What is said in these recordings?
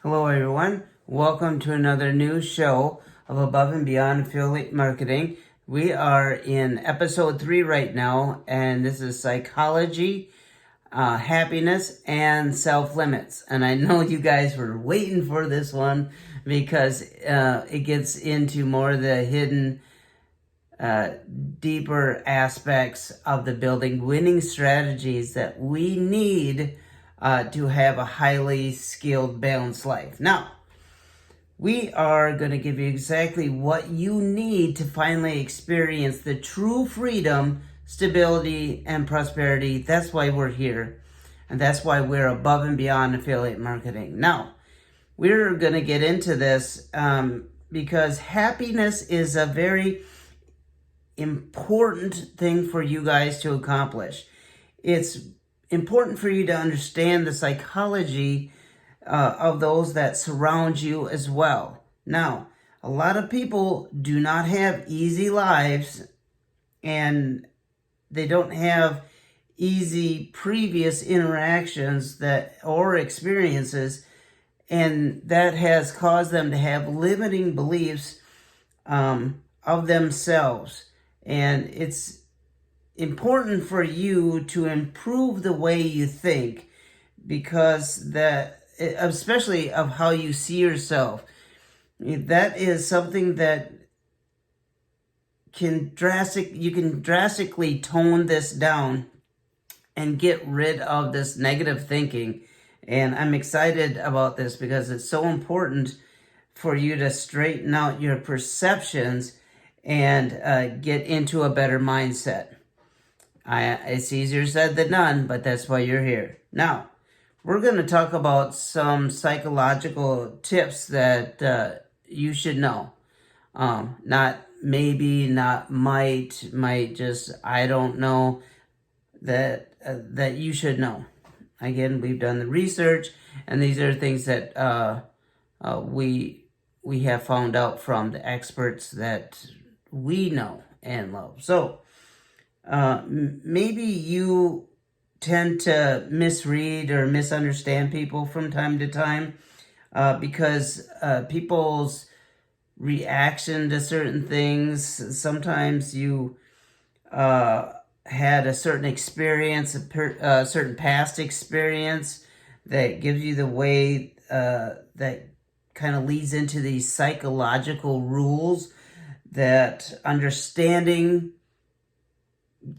Hello, everyone. Welcome to another new show of Above and Beyond Affiliate Marketing. We are in episode 3 right now, and this is psychology, happiness, and self-limits. And I know you guys were waiting for this one because it gets into more of the hidden, deeper aspects of the building winning strategies that we need to have a highly skilled, balanced life. Now, we are going to give you exactly what you need to finally experience the true freedom, stability, and prosperity. That's why we're here. And that's why we're Above and Beyond Affiliate Marketing. Now, we're going to get into this because happiness is a very important thing for you guys to accomplish. It's important for you to understand the psychology of those that surround you as well. Now, a lot of people do not have easy lives, and they don't have easy previous interactions or experiences, and that has caused them to have limiting beliefs of themselves. And it's important for you to improve the way you think, because especially of how you see yourself, that is something that you can drastically tone this down and get rid of this negative thinking. And I'm excited about this because it's so important for you to straighten out your perceptions and get into a better mindset. It's easier said than done, but that's why you're here. Now, we're going to talk about some psychological tips that you should know. Not maybe, not might just, I don't know, that you should know. Again, we've done the research, and these are things that we have found out from the experts that we know and love. So, maybe you tend to misread or misunderstand people from time to time because people's reaction to certain things. Sometimes you had a certain experience, a certain past experience that gives you the way that kind of leads into these psychological rules that understanding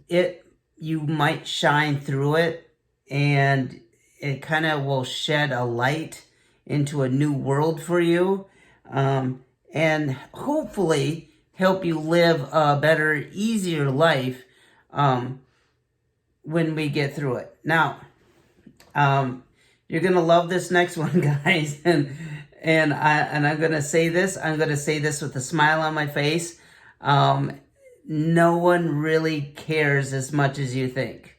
it, you might shine through it, and it kind of will shed a light into a new world for you, and hopefully help you live a better, easier life when we get through it. Now, you're gonna love this next one, guys, and I'm gonna say this. I'm gonna say this with a smile on my face. No one really cares as much as you think.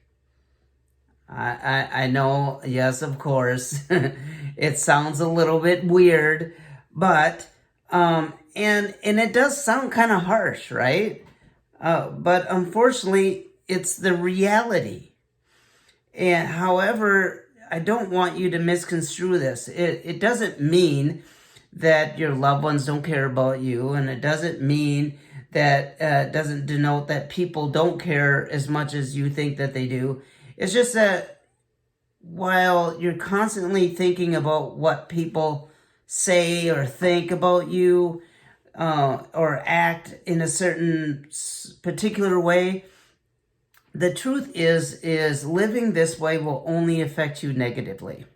I know, yes, of course. It sounds a little bit weird, but and it does sound kind of harsh, right? But unfortunately, it's the reality. And however, I don't want you to misconstrue this. It doesn't mean that your loved ones don't care about you, and it doesn't mean that doesn't denote that people don't care as much as you think that they do. It's just that while you're constantly thinking about what people say or think about you or act in a certain particular way, the truth is living this way will only affect you negatively.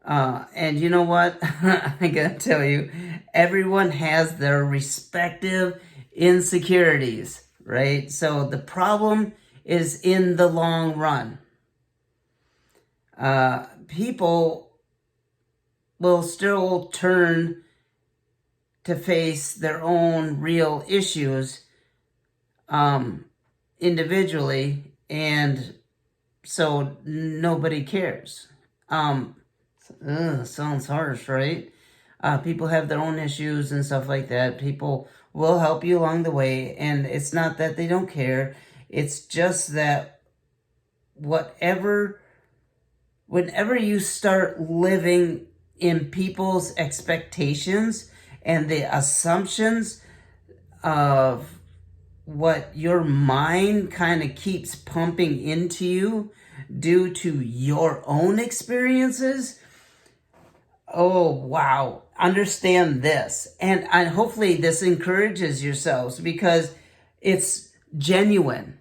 And you know what? I gotta tell you, everyone has their respective insecurities, right? So the problem is in the long run. People will still turn to face their own real issues individually, and so nobody cares. Sounds harsh, right? People have their own issues and stuff like that. People will help you along the way, and it's not that they don't care. It's just that whenever you start living in people's expectations and the assumptions of what your mind kind of keeps pumping into you due to your own experiences. Oh, wow. Understand this. And hopefully this encourages yourselves because it's genuine.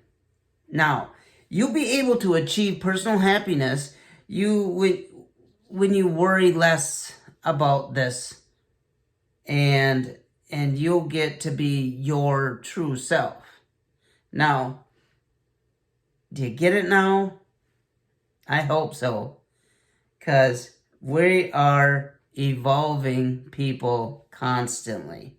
Now, you'll be able to achieve personal happiness when you worry less about this, and you'll get to be your true self. Now, do you get it now? I hope so, because we are evolving people constantly.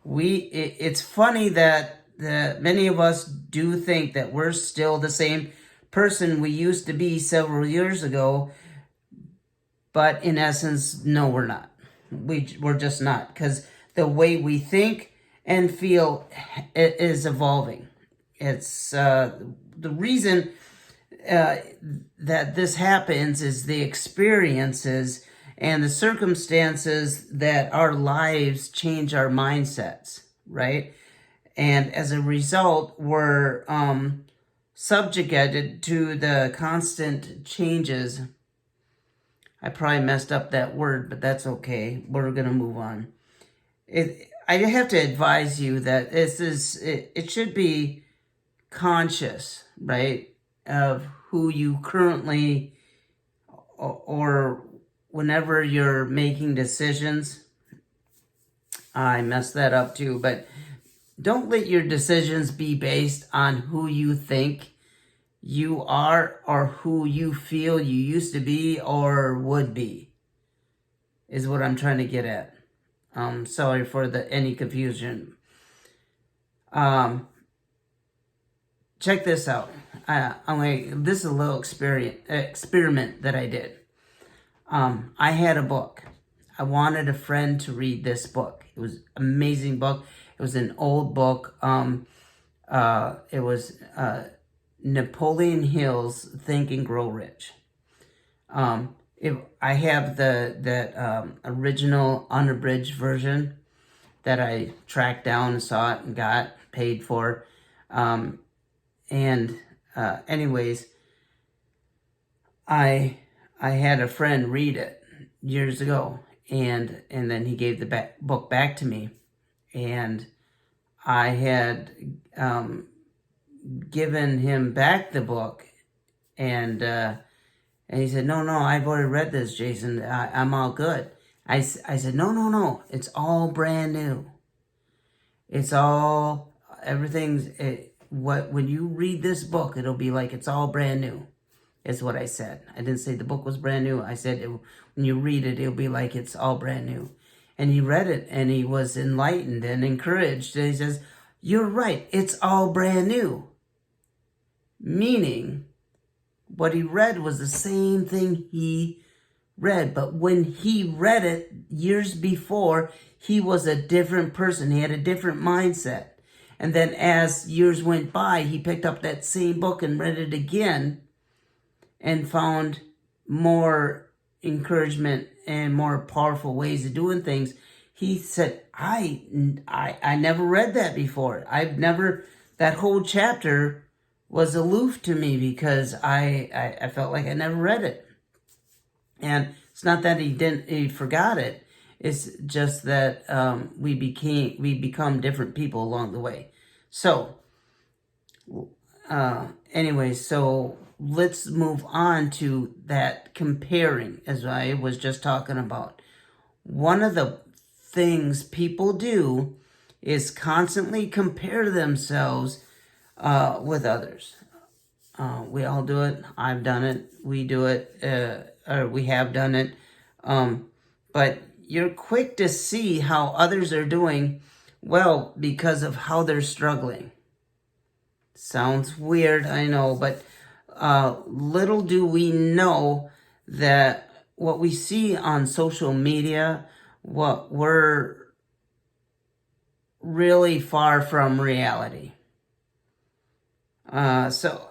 It's funny that many of us do think that we're still the same person we used to be several years ago, but in essence, no, we're not. We're just not, because the way we think and feel is evolving. It's the reason that this happens is the experiences and the circumstances that our lives change our mindsets, right? And as a result, we're subjugated to the constant changes. I probably messed up that word, but that's okay. We're going to move on. I have to advise you that it should be conscious, right, of who you currently, or whenever you're making decisions. I messed that up too, but don't let your decisions be based on who you think you are or who you feel you used to be or would be, is what I'm trying to get at. Sorry for any confusion. Check this out. This is a little experiment that I did. I had a book. I wanted a friend to read this book. It was an amazing book. It was an old book. It was Napoleon Hill's Think and Grow Rich. I have that original unabridged version that I tracked down and saw it and got paid for. Anyways, I had a friend read it years ago, and then he gave the book back to me, and I had given him back the book, and he said, no, I've already read this, Jason. I'm all good. I said, no, it's all brand new. It's all, when you read this book, it'll be like it's all brand new, is what I said. I didn't say the book was brand new. I said, when you read it, it'll be like it's all brand new. And he read it, and he was enlightened and encouraged. And he says, you're right, it's all brand new. Meaning, what he read was the same thing he read, but when he read it years before, he was a different person. He had a different mindset. And then as years went by, he picked up that same book and read it again and found more encouragement and more powerful ways of doing things. He said, I never read that before. That whole chapter was aloof to me because I felt like I never read it. And it's not that he forgot it. It's just that we become different people along the way. So, so let's move on to that comparing, as I was just talking about. One of the things people do is constantly compare themselves with others. We all do it. I've done it. We do it, or we have done it. But you're quick to see how others are doing well because of how they're struggling. Sounds weird, I know, but little do we know that what we see on social media, what we're really far from reality. So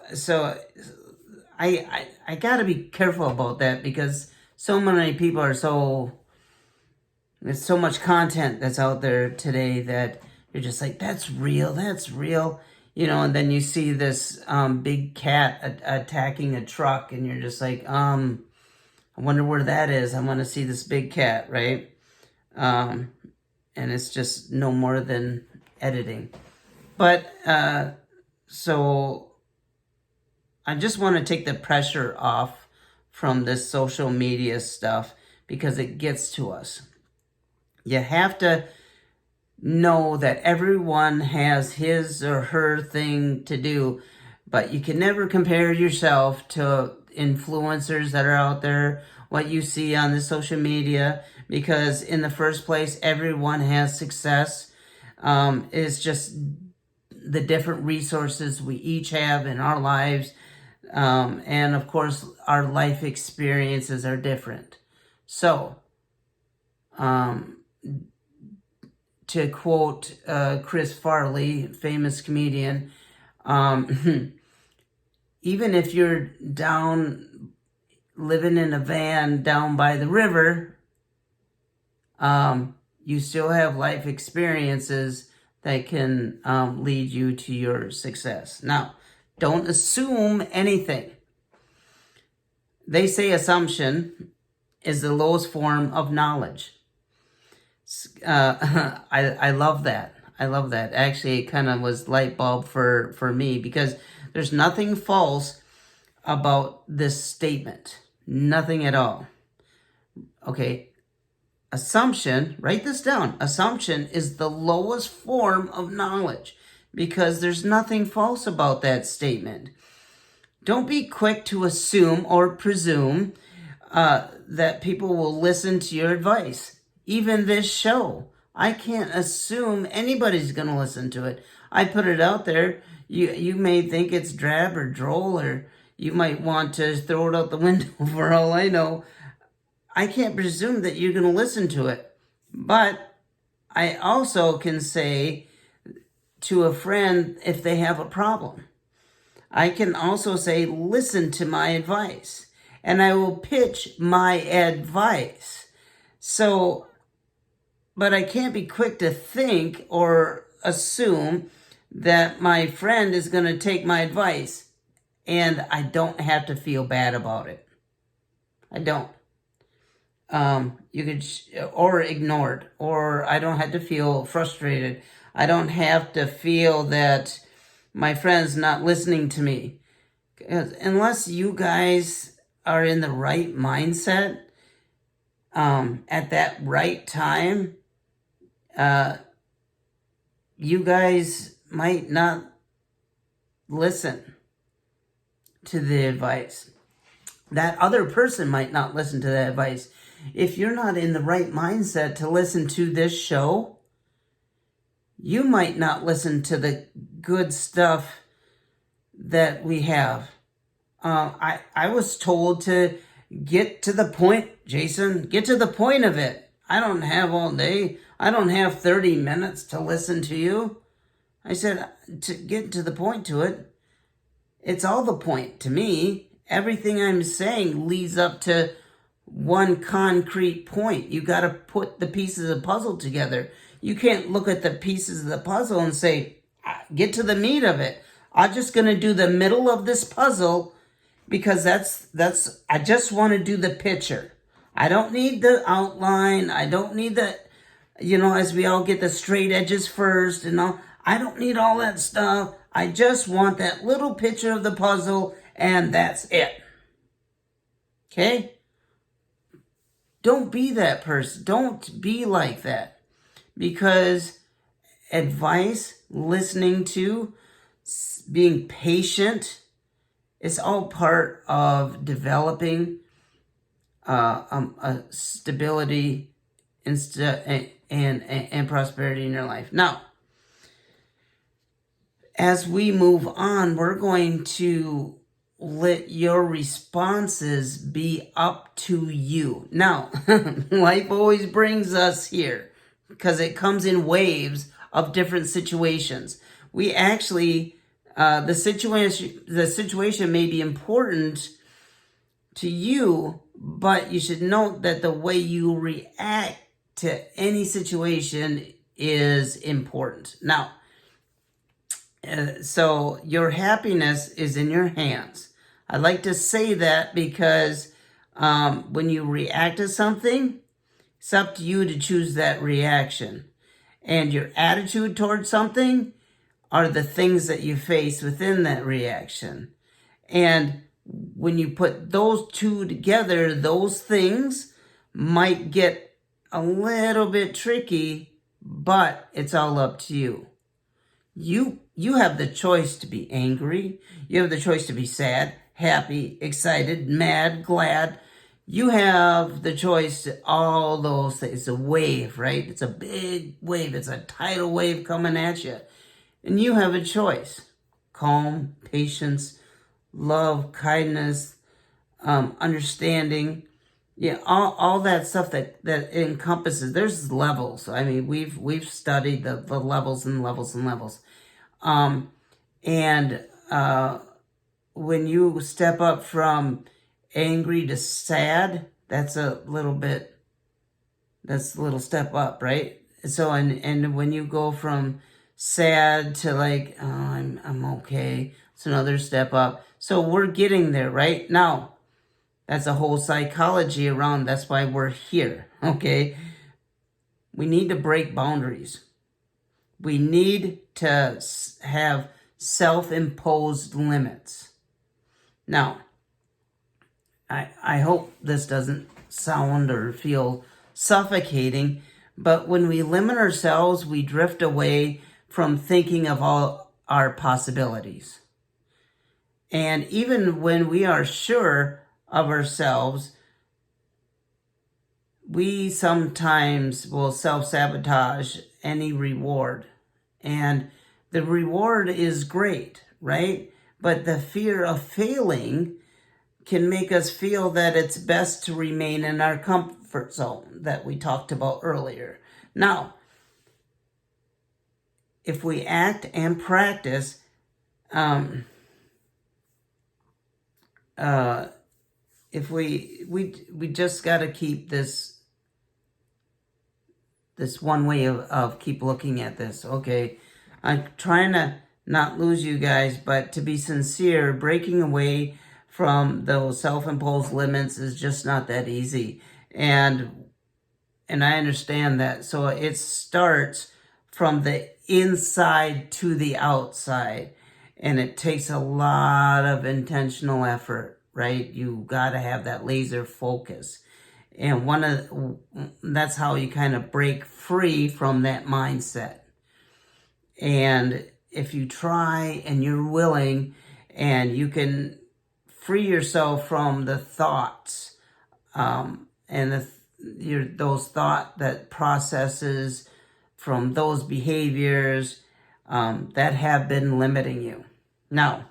I got to be careful about that, because so many people are there's so much content that's out there today that you're just like, that's real, and then you see this big cat attacking a truck, and you're just like, I wonder where that is. I want to see this big cat, right? And it's just no more than editing. But, so I just want to take the pressure off from this social media stuff because it gets to us. You have to know that everyone has his or her thing to do, but you can never compare yourself to influencers that are out there, what you see on the social media, because in the first place, everyone has success. It's just the different resources we each have in our lives. And of course, our life experiences are different. So, to quote Chris Farley, famous comedian, even if you're down, living in a van down by the river, you still have life experiences that can lead you to your success. Now, don't assume anything. They say assumption is the lowest form of knowledge. I love that. I love that. Actually, it kind of was light bulb for me, because there's nothing false about this statement. Nothing at all. Okay. Assumption, write this down. Assumption is the lowest form of knowledge, because there's nothing false about that statement. Don't be quick to assume or presume that people will listen to your advice. Even this show, I can't assume anybody's going to listen to it. I put it out there. You may think it's drab or droll, or you might want to throw it out the window for all I know. I can't presume that you're going to listen to it. But I also can say to a friend if they have a problem. I can also say, listen to my advice. And I will pitch my advice. So, but I can't be quick to think or assume that my friend is going to take my advice, and I don't have to feel bad about it. I don't. You could, or ignored, or I don't have to feel frustrated. I don't have to feel that my friend's not listening to me. Unless you guys are in the right mindset, at that right time, you guys might not listen to the advice. That other person might not listen to that advice. If you're not in the right mindset to listen to this show, you might not listen to the good stuff that we have. I was told to get to the point, Jason. Get to the point of it. I don't have all day. I don't have 30 minutes to listen to you. I said, to get to the point to it. It's all the point to me. Everything I'm saying leads up to one concrete point. You got to put the pieces of the puzzle together. You can't look at the pieces of the puzzle and say, get to the meat of it. I'm just going to do the middle of this puzzle because that's I just want to do the picture. I don't need the outline. I don't need the, as we all get the straight edges first and all. I don't need all that stuff. I just want that little picture of the puzzle, and that's it. Okay? Don't be that person. Don't be like that. Because advice, listening to, being patient, it's all part of developing a stability and prosperity in your life. Now, as we move on, we're going to let your responses be up to you. Now, life always brings us here because it comes in waves of different situations. We actually, the situation may be important to you, But you should note that the way you react to any situation is important. Now, so your happiness is in your hands. I like to say that because when you react to something, it's up to you to choose that reaction. And your attitude towards something are the things that you face within that reaction. And when you put those two together, those things might get a little bit tricky, but it's all up to you. You have the choice to be angry. You have the choice to be sad, happy, excited, mad, glad. You have the choice to all those things. It's a wave, right? It's a big wave. It's a tidal wave coming at you. And you have a choice. Calm, patience, love, kindness, understanding. Yeah, all that stuff that encompasses. There's levels. I mean, we've studied the levels and levels and levels. When you step up from angry to sad, that's a little step up, right? So and when you go from sad to like, oh, I'm okay, it's another step up. So we're getting there, right? Now, that's a whole psychology around. That's why we're here, okay? We need to break boundaries. We need to have self-imposed limits. Now, I hope this doesn't sound or feel suffocating, but when we limit ourselves, we drift away from thinking of all our possibilities. And even when we are sure of ourselves, we sometimes will self-sabotage any reward. And the reward is great, right? But the fear of failing can make us feel that it's best to remain in our comfort zone that we talked about earlier. Now, if we act and practice, if we just got to keep this one way of keep looking at this. Okay, I'm trying to not lose you guys, but to be sincere, breaking away from those self-imposed limits is just not that easy. And I understand that. So it starts from the inside to the outside. And it takes a lot of intentional effort, right? You got to have that laser focus. And that's how you kind of break free from that mindset. And if you try and you're willing and you can free yourself from the thoughts and those thought that processes from those behaviors that have been limiting you. Now,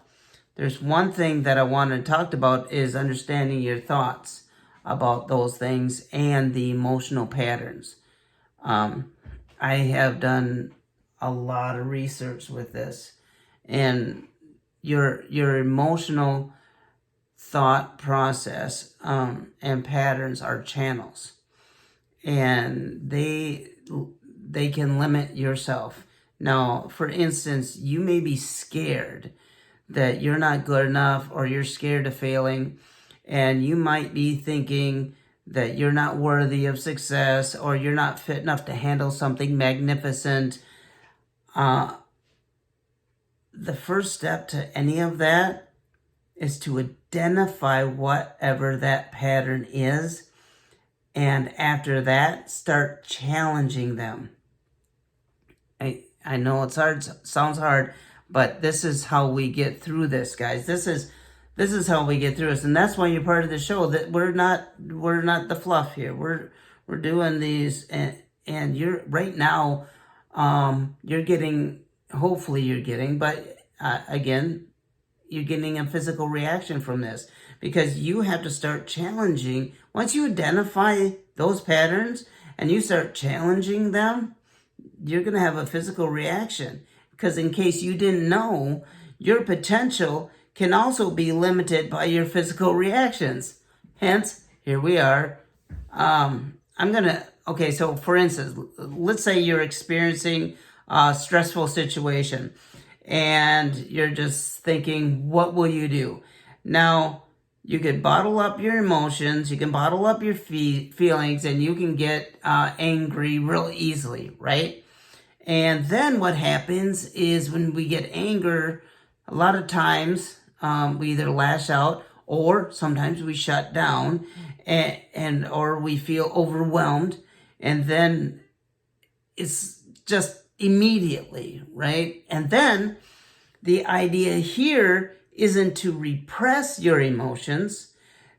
there's one thing that I want to talk about is understanding your thoughts about those things and the emotional patterns. I have done a lot of research with this, and your emotional thought process and patterns are channels, and they can limit yourself. Now, for instance, you may be scared that you're not good enough, or you're scared of failing, and you might be thinking that you're not worthy of success, or you're not fit enough to handle something magnificent. The first step to any of that is to identify whatever that pattern is, and after that, start challenging them. I know it's hard, sounds hard, but this is how we get through this, guys. This is how we get through this, and that's why you're part of the show. That we're not the fluff here. We're doing these, and you're right now. You're getting. Hopefully, you're getting, but again, you're getting a physical reaction from this, because you have to start challenging. Once you identify those patterns and you start challenging them, you're going to have a physical reaction. Because in case you didn't know, your potential can also be limited by your physical reactions. Hence, here we are. Okay, so for instance, let's say you're experiencing a stressful situation and you're just thinking, what will you do? Now, you could bottle up your emotions, you can bottle up your feelings, and you can get angry real easily, right? And then what happens is when we get anger, a lot of times we either lash out or sometimes we shut down and or we feel overwhelmed, and then it's just immediately, right? And then the idea here isn't to repress your emotions.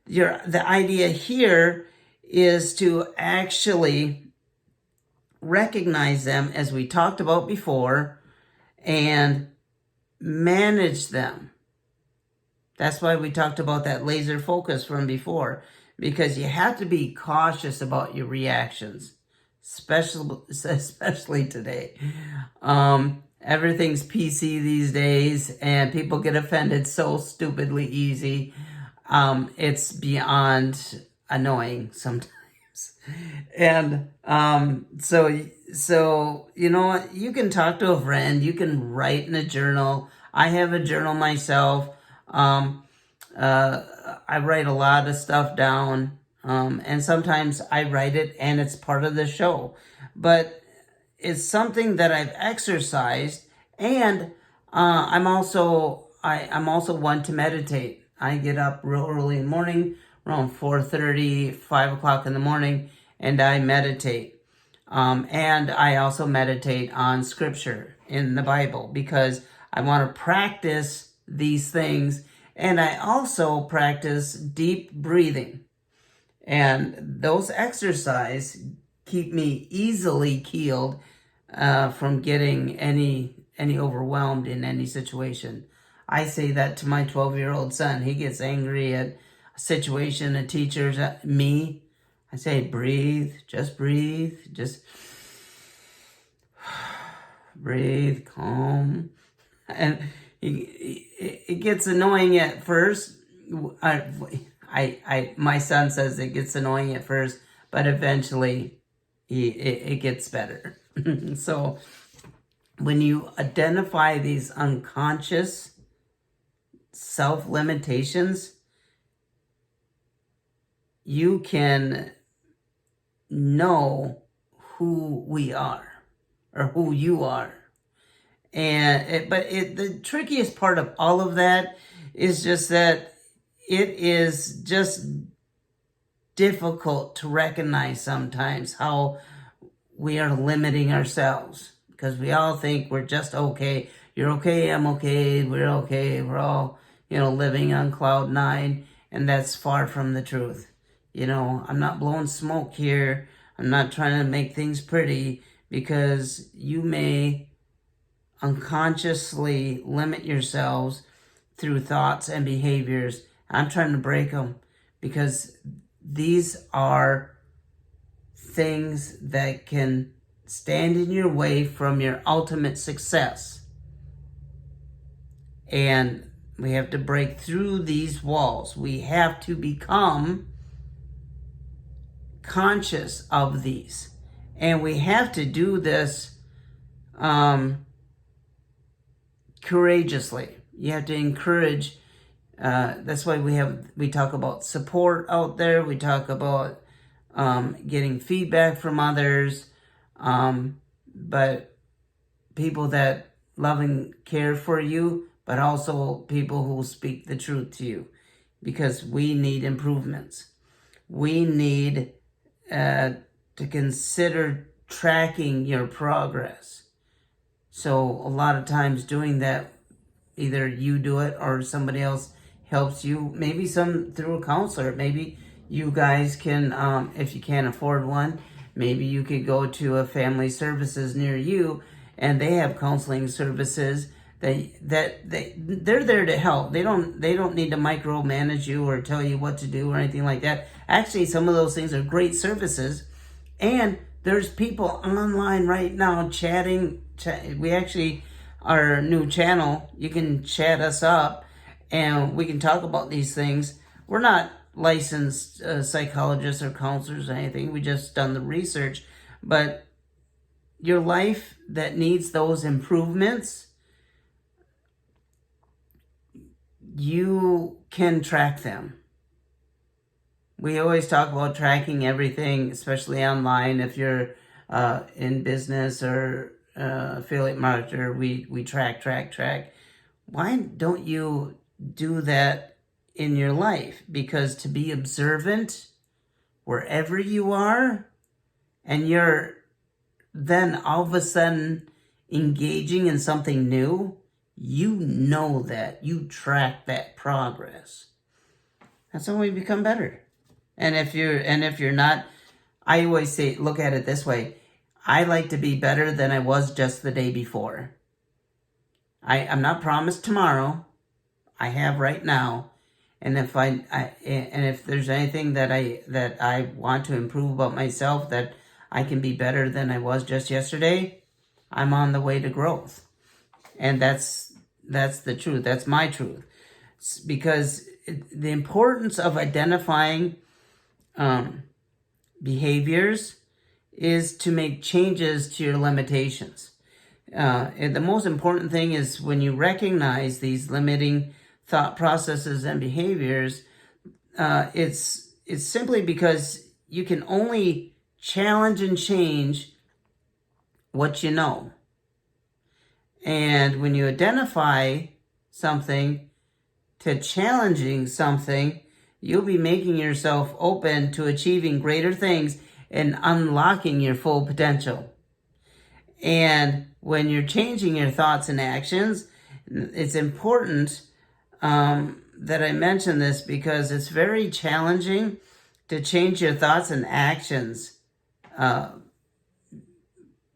The idea here is to actually recognize them, as we talked about before, and manage them. That's why we talked about that laser focus from before, because you have to be cautious about your reactions, especially today. Everything's PC these days, and people get offended so stupidly easy. It's beyond annoying sometimes. And so you know what? You can talk to a friend. You can write in a journal. I have a journal myself. I write a lot of stuff down, and sometimes I write it, and it's part of the show. But it's something that I've exercised, and I'm also one to meditate. I get up real early in the morning, around 4:30, 5 o'clock in the morning, and I meditate. And I also meditate on scripture in the Bible because I want to practice these things, and I also practice deep breathing. And those exercises keep me easily keeled from getting any overwhelmed in any situation. I say that to my 12-year-old son. He gets angry at a situation, a teacher's at me. I say, breathe, just breathe, just breathe, calm. And it gets annoying at first. My son says it gets annoying at first, but eventually it gets better. So when you identify these unconscious self-limitations, you can know who we are or who you are. And the trickiest part of all of that is just that it is just difficult to recognize sometimes how we are limiting ourselves, because we all think we're just okay. You're okay, I'm okay, we're okay, we're all, living on cloud nine, and that's far from the truth. I'm not blowing smoke here. I'm not trying to make things pretty, because you may unconsciously limit yourselves through thoughts and behaviors. I'm trying to break them, because these are things that can stand in your way from your ultimate success. And we have to break through these walls. We have to become conscious of these. And we have to do this courageously. You have to encourage. That's why we talk about support out there. We talk about getting feedback from others, but people that love and care for you, but also people who speak the truth to you, because we need improvements. We need to consider tracking your progress. So a lot of times doing that, either you do it or somebody else helps you, maybe some through a counselor. Maybe you guys can, if you can't afford one, maybe you could go to a family services near you, and they have counseling services that they're there to help. They don't need to micromanage you or tell you what to do or anything like that. Actually, some of those things are great services, and there's people online right now chatting. We actually, our new channel, you can chat us up, and we can talk about these things. We're not licensed psychologists or counselors or anything. We just done the research. But your life that needs those improvements, you can track them. We always talk about tracking everything, especially online. If you're in business or affiliate marketer, we track. Why don't you do that in your life? Because to be observant wherever you are, and you're then all of a sudden engaging in something new, you know that. You track that progress. That's how we become better. And if you're not, I always say, look at it this way. I like to be better than I was just the day before. I'm not promised tomorrow. I have right now. And if there's anything that I want to improve about myself, that I can be better than I was just yesterday, I'm on the way to growth. And that's the truth. That's my truth. Because the importance of identifying behaviors is to make changes to your limitations. And the most important thing is when you recognize these limiting thought processes and behaviors, it's simply because you can only challenge and change what you know. And when you identify something to challenging something, you'll be making yourself open to achieving greater things and unlocking your full potential. And when you're changing your thoughts and actions, it's important that I mention this because it's very challenging to change your thoughts and actions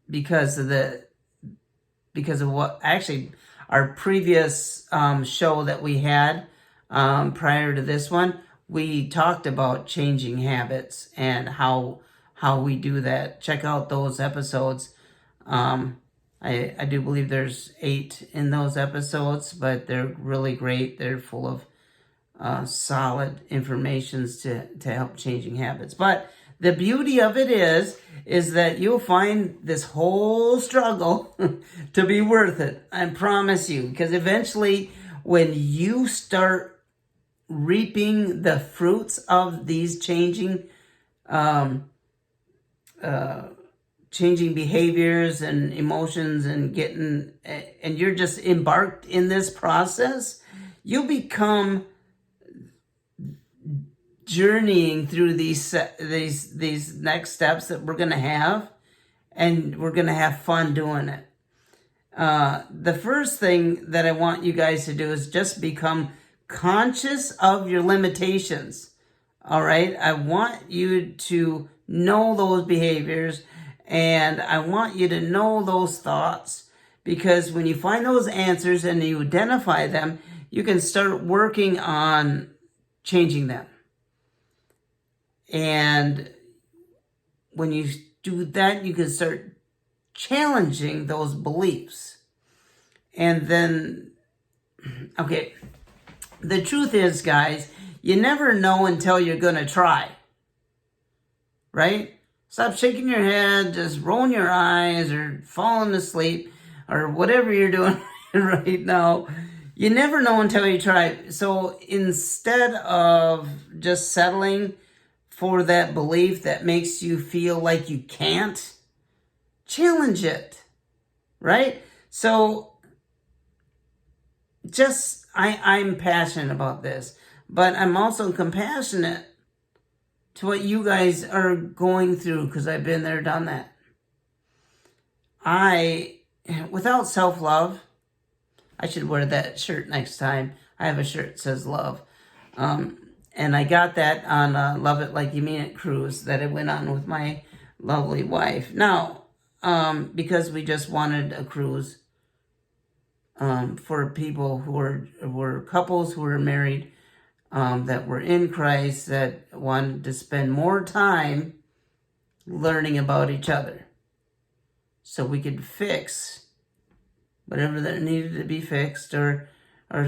because of what actually our previous show that we had prior to this one, we talked about changing habits and how we do that. Check out those episodes. I do believe there's 8 in those episodes, but they're really great. They're full of solid informations to help changing habits. But the beauty of it is that you'll find this whole struggle to be worth it. I promise you, because eventually when you start reaping the fruits of these changing behaviors and emotions and you're just embarked in this process, you become journeying through these next steps that we're going to have, and we're going to have fun doing it. The first thing that I want you guys to do is just become conscious of your limitations. All right? I want you to know those behaviors, and I want you to know those thoughts, because when you find those answers and you identify them, you can start working on changing them. And when you do that, you can start challenging those beliefs. And then, okay, the truth is, guys, you never know until you're going to try. Right? Stop shaking your head, just rolling your eyes, or falling asleep, or whatever you're doing right now. You never know until you try. So instead of just settling for that belief that makes you feel like you can't, challenge it, right? So I'm passionate about this, but I'm also compassionate to what you guys are going through, because I've been there, done that. Without self-love, I should wear that shirt next time. I have a shirt that says love. And I got that on a Love It Like You Mean It cruise that I went on with my lovely wife. Now, because we just wanted a cruise for people who were couples who were married, that were in Christ, that wanted to spend more time learning about each other, so we could fix whatever that needed to be fixed, or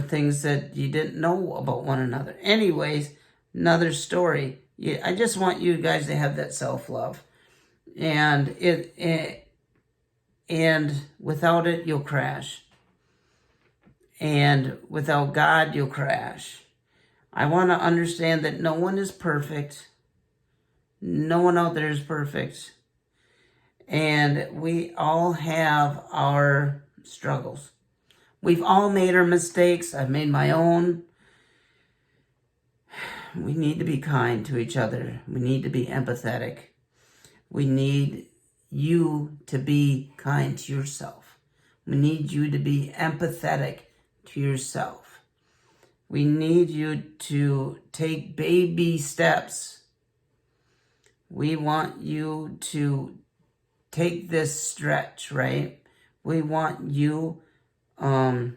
things that you didn't know about one another. Anyways, another story. I just want you guys to have that self-love. And and without it, you'll crash. And without God, you'll crash. I want to understand that no one is perfect. No one out there is perfect. And we all have our struggles. We've all made our mistakes. I've made my own. We need to be kind to each other. We need to be empathetic. We need you to be kind to yourself. We need you to be empathetic to yourself. We need you to take baby steps. We want you to take this stretch, right? We want you to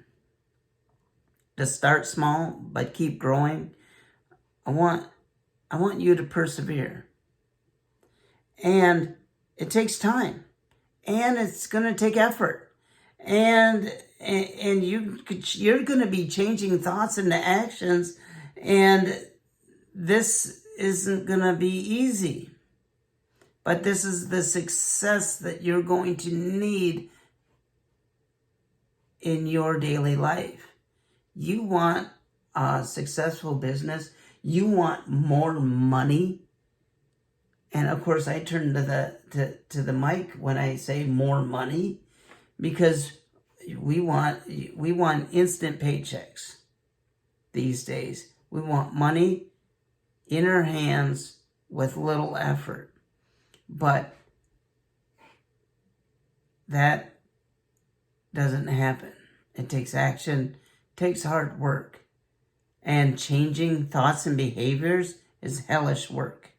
start small, but keep growing. I want you to persevere. And it takes time. And it's going to take effort. And you're going to be changing thoughts into actions. And this isn't going to be easy. But this is the success that you're going to need in your daily life. You want a successful business. You want more money. And of course, I turn to the mic when I say more money, because we want instant paychecks these days. We want money in our hands with little effort. But that doesn't happen. It takes action, it takes hard work. And changing thoughts and behaviors is hellish work.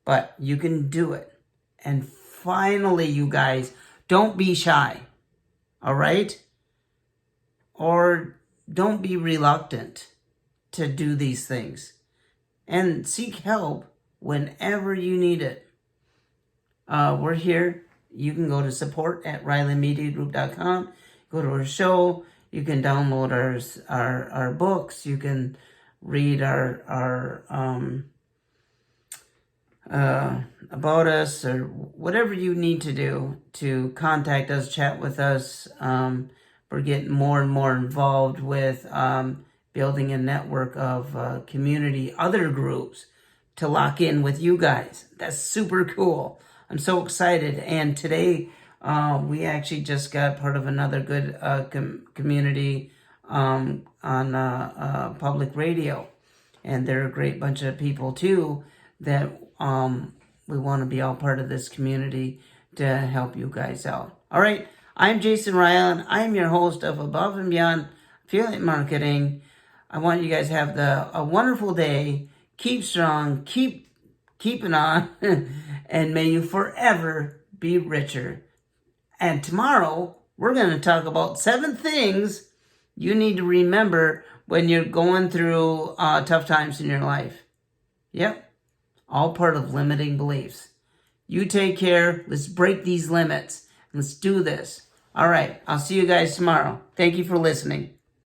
But you can do it. And finally, you guys, don't be shy. All right? Or don't be reluctant to do these things. And seek help whenever you need it. We're here. You can go to support@RileyMediaGroup.com. Go to our show. You can download our books. You can read our about us, or whatever you need to do to contact us, chat with us. We're getting more and more involved with building a network of community, other groups to lock in with you guys. That's super cool. I'm so excited. And today, we actually just got part of another good community on public radio. And they're a great bunch of people, too, that we want to be all part of this community to help you guys out. All right, I'm Jason Ryan. I'm your host of Above and Beyond Affiliate Marketing. I want you guys to have a wonderful day. Keep strong. Keeping on. And may you forever be richer. And tomorrow, we're going to talk about 7 things you need to remember when you're going through tough times in your life. Yep. All part of limiting beliefs. You take care. Let's break these limits. Let's do this. All right. I'll see you guys tomorrow. Thank you for listening.